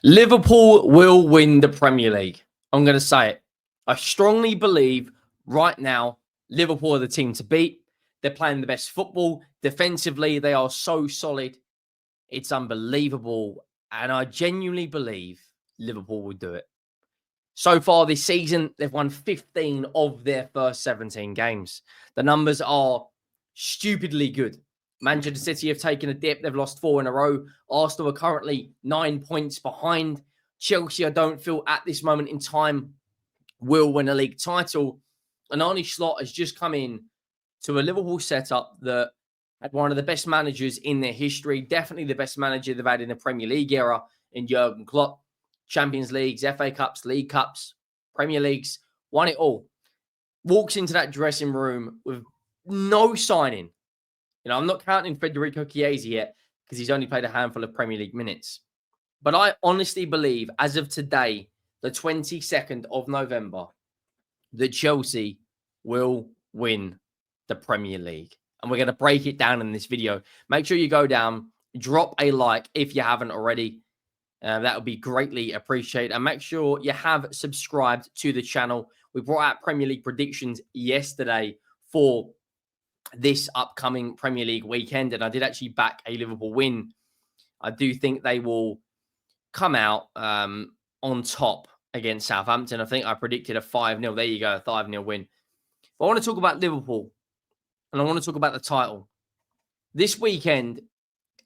Liverpool will win the Premier League. I'm going to say it. I strongly believe right now Liverpool are the team to beat. They're playing the best football. Defensively, they are so solid. It's unbelievable. And I genuinely believe Liverpool will do it. So far this season, they've won 15 of their first 17 games. The numbers are stupidly good. Manchester City have taken a dip. They've lost 4 in a row. Arsenal are currently 9 points behind. Chelsea, I don't feel at this moment in time, will win a league title. And Arne Slot has just come in to a Liverpool setup that had one of the best managers in their history. Definitely the best manager they've had in the Premier League era in Jurgen Klopp. Champions Leagues, FA Cups, League Cups, Premier Leagues, won it all. Walks into that dressing room with no signing. I'm not counting Federico Chiesa yet because he's only played a handful of Premier League minutes. But I honestly believe, as of today, the 22nd of November, that Chelsea will win the Premier League. And we're going to break it down in this video. Make sure you go down, drop a like if you haven't already. That would be greatly appreciated. And make sure you have subscribed to the channel. We brought out Premier League predictions yesterday for this upcoming Premier League weekend. And I did actually back a Liverpool win. I do think they will come out on top against Southampton. I think I predicted a 5-0. There you go, a 5-0 win. But I want to talk about Liverpool. And I want to talk about the title. This weekend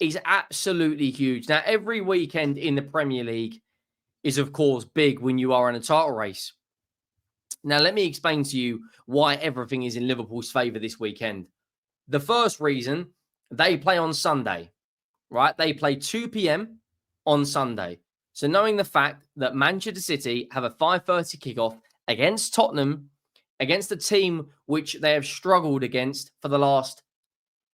is absolutely huge. Now, every weekend in the Premier League is, of course, big when you are in a title race. Now, let me explain to you why everything is in Liverpool's favour this weekend. The first reason, they play on Sunday, right? They play 2 p.m. on Sunday. So knowing the fact that Manchester City have a 5:30 kickoff against Tottenham, against a team which they have struggled against for the last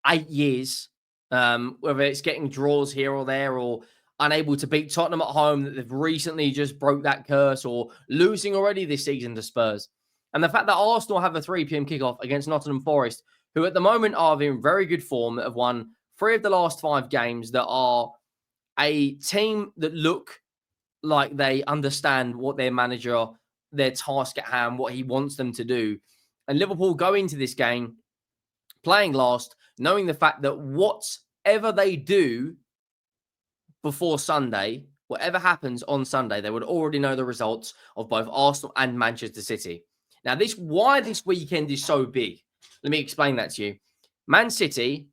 8 years, whether it's getting draws here or there or unable to beat Tottenham at home, that they've recently just broke that curse, or losing already this season to Spurs. And the fact that Arsenal have a 3 p.m. kickoff against Nottingham Forest, who at the moment are in very good form, that have won 3 of the last 5 games, that are a team that look like they understand what their manager, their task at hand, what he wants them to do. And Liverpool go into this game playing last, knowing the fact that whatever they do before Sunday, whatever happens on Sunday, they would already know the results of both Arsenal and Manchester City. Now, why this weekend is so big, let me explain that to you. Man City,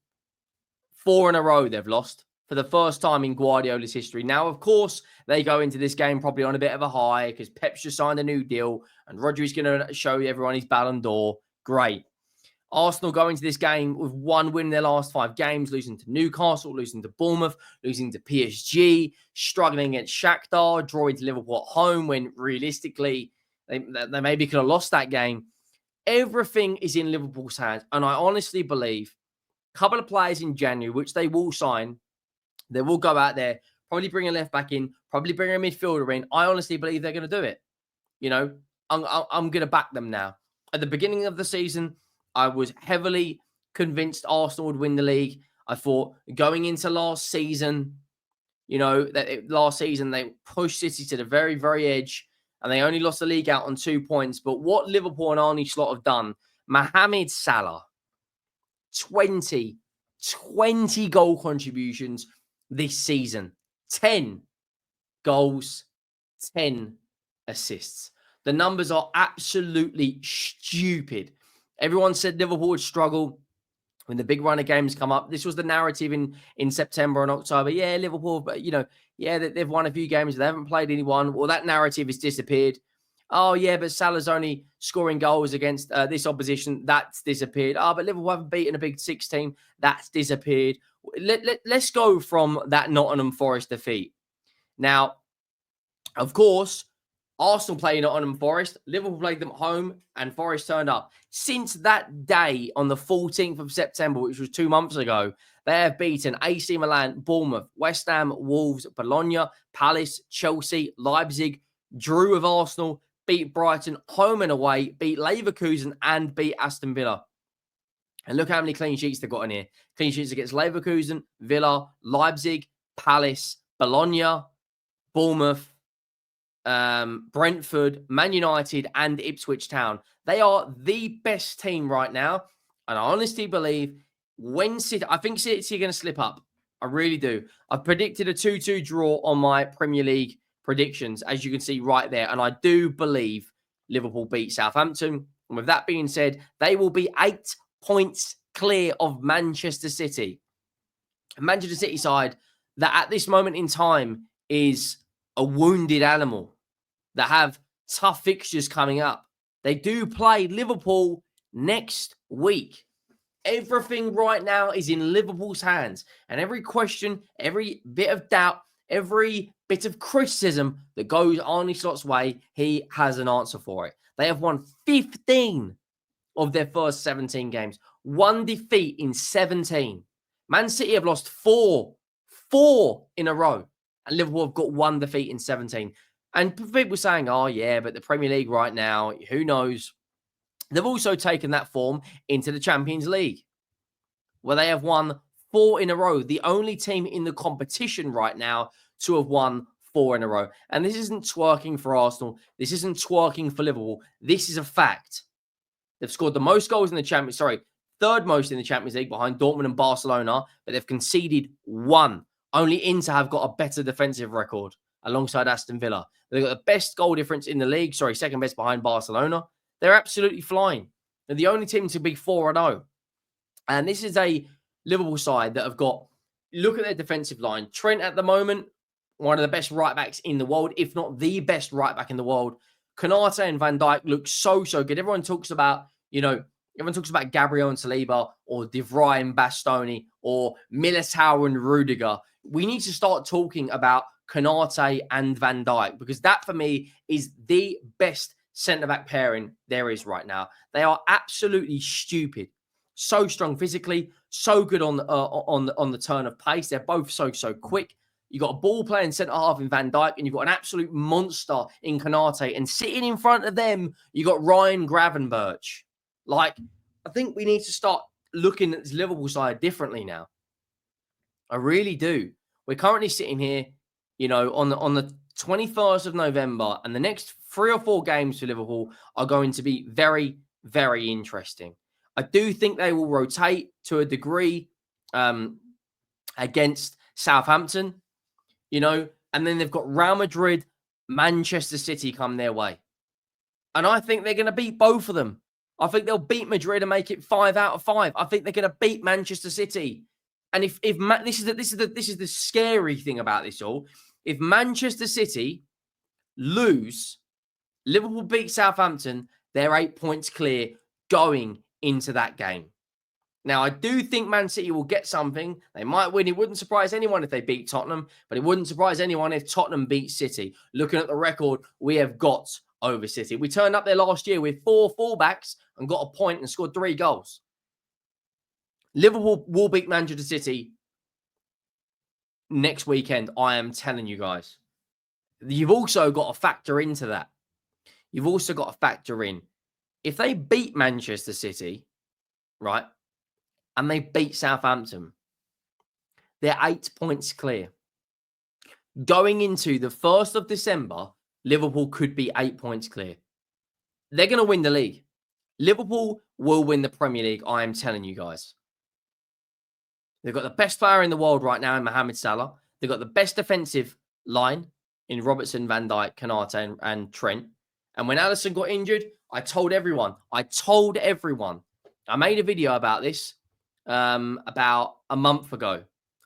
4 in a row they've lost for the first time in Guardiola's history. Now, of course, they go into this game probably on a bit of a high because Pep's just signed a new deal and Rodri's going to show everyone his Ballon d'Or. Great. Arsenal go into this game with 1 win in their last 5 games, losing to Newcastle, losing to Bournemouth, losing to PSG, struggling against Shakhtar, drawing to Liverpool at home when realistically they maybe could have lost that game. Everything is in Liverpool's hands. And I honestly believe a couple of players in January, which they will sign, they will go out there, probably bring a left back in, probably bring a midfielder in. I honestly believe they're going to do it. I'm going to back them now. At the beginning of the season, I was heavily convinced Arsenal would win the league. I thought going into last season, last season they pushed City to the very, very edge and they only lost the league out on 2 points. But what Liverpool and Arne Slot have done, Mohamed Salah, 20 goal contributions this season. 10 goals, 10 assists. The numbers are absolutely stupid. Everyone said Liverpool would struggle when the big run of games come up. This was the narrative in September and October. Yeah, Liverpool, but they've won a few games. They haven't played anyone. Well, that narrative has disappeared. Oh, yeah, but Salah's only scoring goals against this opposition. That's disappeared. Oh, but Liverpool haven't beaten a big 6 team. That's disappeared. Let's go from that Nottingham Forest defeat. Now, of course, Arsenal played Nottingham Forest. Liverpool played them at home and Forest turned up. Since that day on the 14th of September, which was 2 months ago, they have beaten AC Milan, Bournemouth, West Ham, Wolves, Bologna, Palace, Chelsea, Leipzig, drew with Arsenal, beat Brighton home and away, beat Leverkusen and beat Aston Villa. And look how many clean sheets they've got in here. Clean sheets against Leverkusen, Villa, Leipzig, Palace, Bologna, Bournemouth, Brentford, Man United, and Ipswich Town. They are the best team right now. And I honestly believe when City, I think City are going to slip up. I really do. I've predicted a 2-2 draw on my Premier League predictions, as you can see right there. And I do believe Liverpool beat Southampton. And with that being said, they will be 8 points clear of Manchester City. Manchester City side that at this moment in time is a wounded animal that have tough fixtures coming up. They do play Liverpool next week. Everything right now is in Liverpool's hands. And every question, every bit of doubt, every bit of criticism that goes Arne Slot's way, he has an answer for it. They have won 15 of their first 17 games. 1 defeat in 17. Man City have lost four in a row. And Liverpool have got 1 defeat in 17. And people saying, oh, yeah, but the Premier League right now, who knows? They've also taken that form into the Champions League, where they have won 4 in a row. The only team in the competition right now to have won 4 in a row. And this isn't twerking for Arsenal. This isn't twerking for Liverpool. This is a fact. They've scored the most goals in the Champions, third most in the Champions League behind Dortmund and Barcelona, but they've conceded 1. Only Inter have got a better defensive record alongside Aston Villa. They've got the best goal difference in the league. Second best behind Barcelona. They're absolutely flying. They're the only team to be 4-0. And this is a Liverpool side that have got, look at their defensive line. Trent at the moment, one of the best right backs in the world, if not the best right back in the world. Konate and Van Dijk look so good. Everyone talks about, Gabriel and Saliba or De Vrij and Bastoni or Militao and Rudiger. We need to start talking about Konate and Van Dijk because that for me is the best centre-back pairing there is right now. They are absolutely stupid. So strong physically, so good on the turn of pace. They're both so quick. You've got a ball playing centre half in Van Dijk, and you've got an absolute monster in Konate. And sitting in front of them, you've got Ryan Gravenberch. I think we need to start looking at this Liverpool side differently now. I really do. We're currently sitting here, on the 21st of November, and the next 3 or 4 games for Liverpool are going to be very, very interesting. I do think they will rotate to a degree against Southampton, and then they've got Real Madrid, Manchester City come their way. And I think they're going to beat both of them. I think they'll beat Madrid and make it 5 out of 5. I think they're going to beat Manchester City. And if this is the scary thing about this all. If Manchester City lose, Liverpool beat Southampton, they're 8 points clear going into that game. Now, I do think Man City will get something. They might win. It wouldn't surprise anyone if they beat Tottenham, but it wouldn't surprise anyone if Tottenham beat City. Looking at the record we have got over City. We turned up there last year with 4 fullbacks and got a point and scored 3 goals. Liverpool will beat Manchester City next weekend, I am telling you guys. You've also got to factor into that. You've also got to factor in, if they beat Manchester City, right, and they beat Southampton, they're 8 points clear. Going into the 1st of December, Liverpool could be 8 points clear. They're going to win the league. Liverpool will win the Premier League, I am telling you guys. They've got the best player in the world right now in Mohamed Salah. They've got the best defensive line in Robertson, Van Dijk, Konate, and Trent. And when Alisson got injured, I told everyone. I made a video about this about a month ago.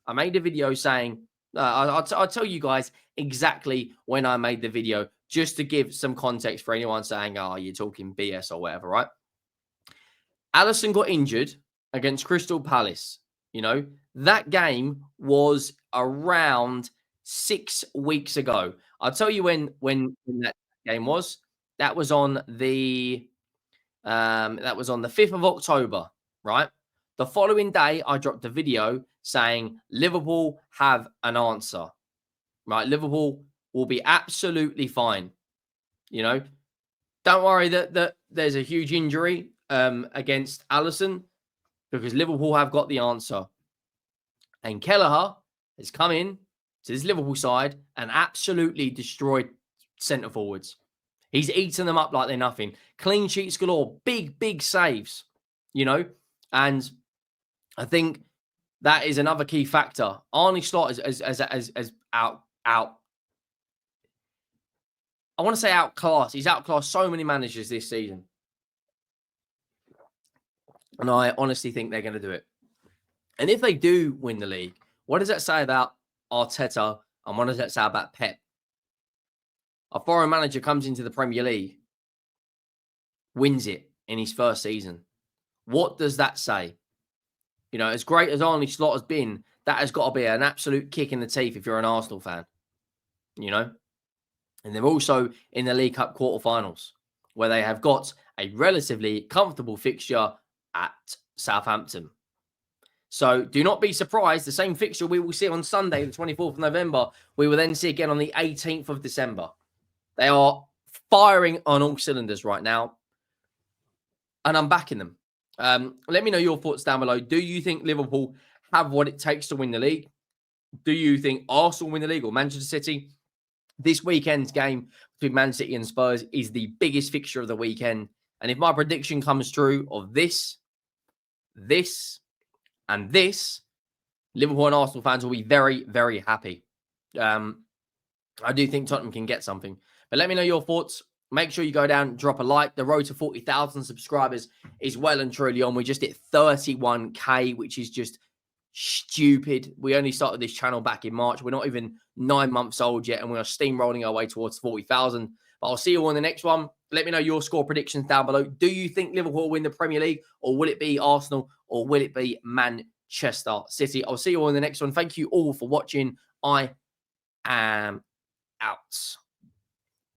I made a video saying, I'll tell you guys exactly when I made the video, just to give some context for anyone saying, oh, you're talking BS or whatever, right? Alisson got injured against Crystal Palace. That game was around 6 weeks ago. I'll tell you when that game was. That was on the 5th of October, right? The following day, I dropped a video saying Liverpool have an answer, right? Liverpool will be absolutely fine. Don't worry that there's a huge injury against Alisson, because Liverpool have got the answer. And Kelleher has come in to this Liverpool side and absolutely destroyed centre forwards. He's eaten them up like they're nothing. Clean sheets galore, big saves, and I think that is another key factor. Arne Slot as out. I want to say outclassed. He's outclassed so many managers this season. And I honestly think they're going to do it. And if they do win the league, what does that say about Arteta and what does that say about Pep? A foreign manager comes into the Premier League, wins it in his first season. What does that say? As great as Arne Slot has been, that has got to be an absolute kick in the teeth if you're an Arsenal fan. And they're also in the League Cup quarterfinals, where they have got a relatively comfortable fixture at Southampton. So do not be surprised. The same fixture we will see on Sunday, the 24th of November, we will then see again on the 18th of December. They are firing on all cylinders right now, and I'm backing them. Let me know your thoughts down below. Do you think Liverpool have what it takes to win the league? Do you think Arsenal win the league or Manchester City? This weekend's game between Man City and Spurs is the biggest fixture of the weekend. And if my prediction comes true of this, and this, Liverpool and Arsenal fans will be very, very happy. I do think Tottenham can get something. But let me know your thoughts. Make sure you go down, drop a like. The road to 40,000 subscribers is well and truly on. We just hit 31K, which is just stupid. We only started this channel back in March. We're not even 9 months old yet, and we are steamrolling our way towards 40,000. But I'll see you all in the next one. Let me know your score predictions down below. Do you think Liverpool will win the Premier League, or will it be Arsenal, or will it be Manchester City? I'll see you all in the next one. Thank you all for watching. I am out.